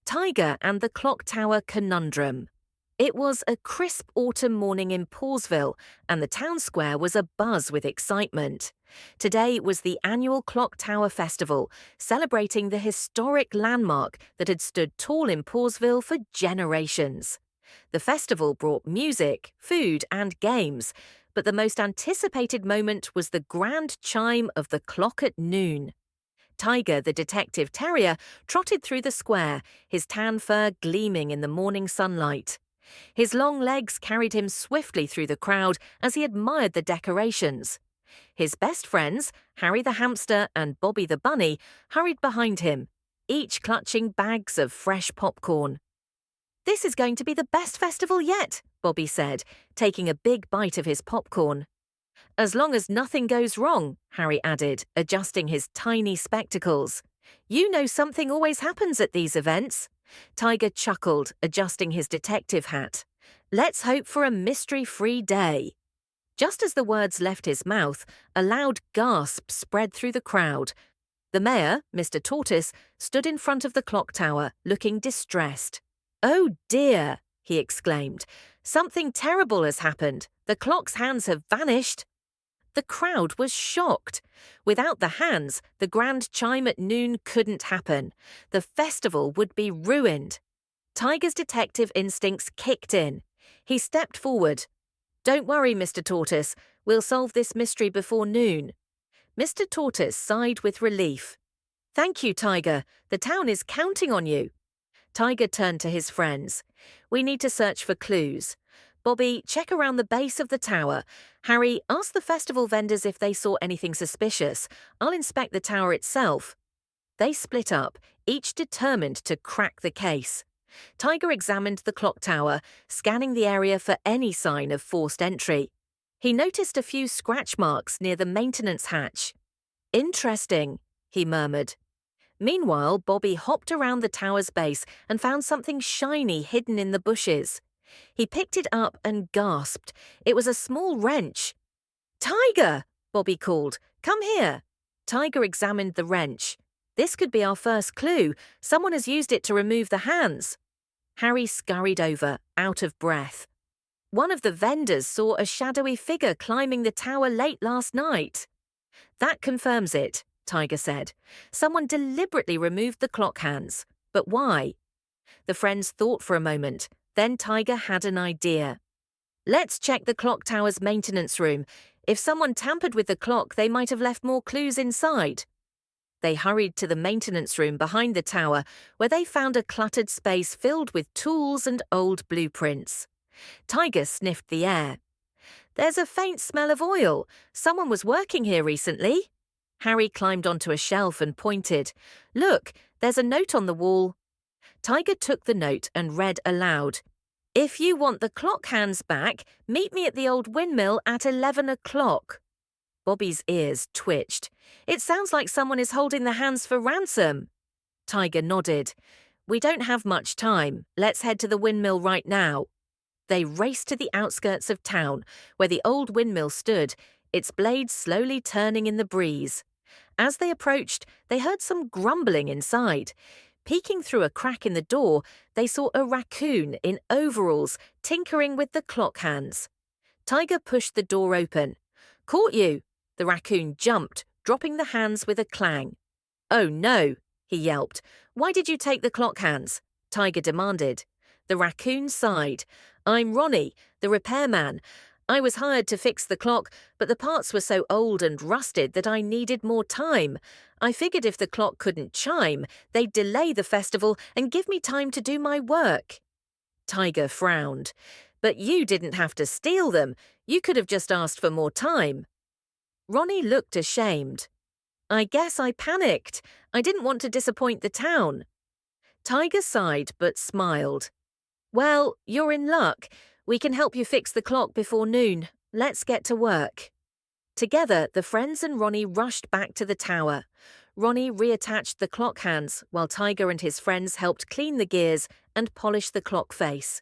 Tiger and the Clock Tower Conundrum. It was a crisp autumn morning in Pawsville, and the town square was abuzz with excitement. Today was the annual Clock Tower Festival, celebrating the historic landmark that had stood tall in Pawsville for generations. The festival brought music, food, and games, but the most anticipated moment was the grand chime of the clock at noon. Tiger, the detective terrier, trotted through the square, his tan fur gleaming in the morning sunlight. His long legs carried him swiftly through the crowd as he admired the decorations. His best friends, Harry the hamster and Bobby the bunny, hurried behind him, each clutching bags of fresh popcorn. "This is going to be the best festival yet," Bobby said, taking a big bite of his popcorn. "As long as nothing goes wrong," Harry added, adjusting his tiny spectacles. "You know something always happens at these events." Tiger chuckled, adjusting his detective hat. "Let's hope for a mystery-free day." Just as the words left his mouth, a loud gasp spread through the crowd. The mayor, Mr. Tortoise, stood in front of the clock tower, looking distressed. "Oh dear," he exclaimed. "Something terrible has happened. The clock's hands have vanished." The crowd was shocked. Without the hands, the grand chime at noon couldn't happen. The festival would be ruined. Tiger's detective instincts kicked in. He stepped forward. "Don't worry, Mr. Tortoise. We'll solve this mystery before noon." Mr. Tortoise sighed with relief. "Thank you, Tiger. The town is counting on you." Tiger turned to his friends. "We need to search for clues. Bobby, check around the base of the tower. Harry, ask the festival vendors if they saw anything suspicious. I'll inspect the tower itself." They split up, each determined to crack the case. Tiger examined the clock tower, scanning the area for any sign of forced entry. He noticed a few scratch marks near the maintenance hatch. "Interesting," he murmured. Meanwhile, Bobby hopped around the tower's base and found something shiny hidden in the bushes. He picked it up and gasped. It was a small wrench. "Tiger!" Bobby called. "Come here." Tiger examined the wrench. "This could be our first clue. Someone has used it to remove the hands." Harry scurried over, out of breath. "One of the vendors saw a shadowy figure climbing the tower late last night." "That confirms it," Tiger said. "Someone deliberately removed the clock hands. But why?" The friends thought for a moment. Then Tiger had an idea. "Let's check the clock tower's maintenance room. If someone tampered with the clock, they might have left more clues inside." They hurried to the maintenance room behind the tower, where they found a cluttered space filled with tools and old blueprints. Tiger sniffed the air. "There's a faint smell of oil. Someone was working here recently." Harry climbed onto a shelf and pointed. "Look, there's a note on the wall." Tiger took the note and read aloud. "If you want the clock hands back, meet me at the old windmill at 11 o'clock. Bobby's ears twitched. "It sounds like someone is holding the hands for ransom." Tiger nodded. "We don't have much time. Let's head to the windmill right now." They raced to the outskirts of town, where the old windmill stood, its blades slowly turning in the breeze. As they approached, they heard some grumbling inside. Peeking through a crack in the door, they saw a raccoon in overalls tinkering with the clock hands. Tiger pushed the door open. "Caught you!" The raccoon jumped, dropping the hands with a clang. "Oh no," he yelped. "Why did you take the clock hands?" Tiger demanded. The raccoon sighed. "I'm Ronnie, the repairman. I was hired to fix the clock, but the parts were so old and rusted that I needed more time. I figured if the clock couldn't chime, they'd delay the festival and give me time to do my work." Tiger frowned. "But you didn't have to steal them. You could have just asked for more time." Ronnie looked ashamed. "I guess I panicked. I didn't want to disappoint the town." Tiger sighed but smiled. "Well, you're in luck. We can help you fix the clock before noon. Let's get to work." Together, the friends and Ronnie rushed back to the tower. Ronnie reattached the clock hands, while Tiger and his friends helped clean the gears and polish the clock face.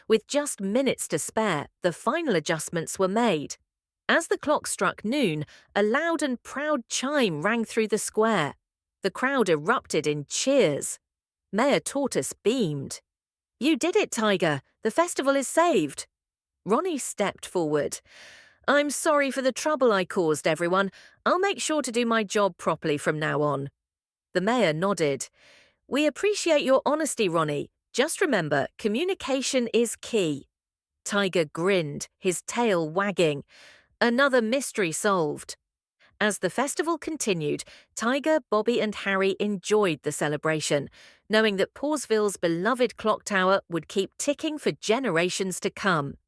With just minutes to spare, the final adjustments were made. As the clock struck noon, a loud and proud chime rang through the square. The crowd erupted in cheers. Mayor Tortoise beamed. "You did it, Tiger. The festival is saved." Ronnie stepped forward. "I'm sorry for the trouble I caused, everyone. I'll make sure to do my job properly from now on." The mayor nodded. "We appreciate your honesty, Ronnie. Just remember, communication is key." Tiger grinned, his tail wagging. Another mystery solved. As the festival continued, Tiger, Bobby, and Harry enjoyed the celebration, knowing that Pawsville's beloved clock tower would keep ticking for generations to come.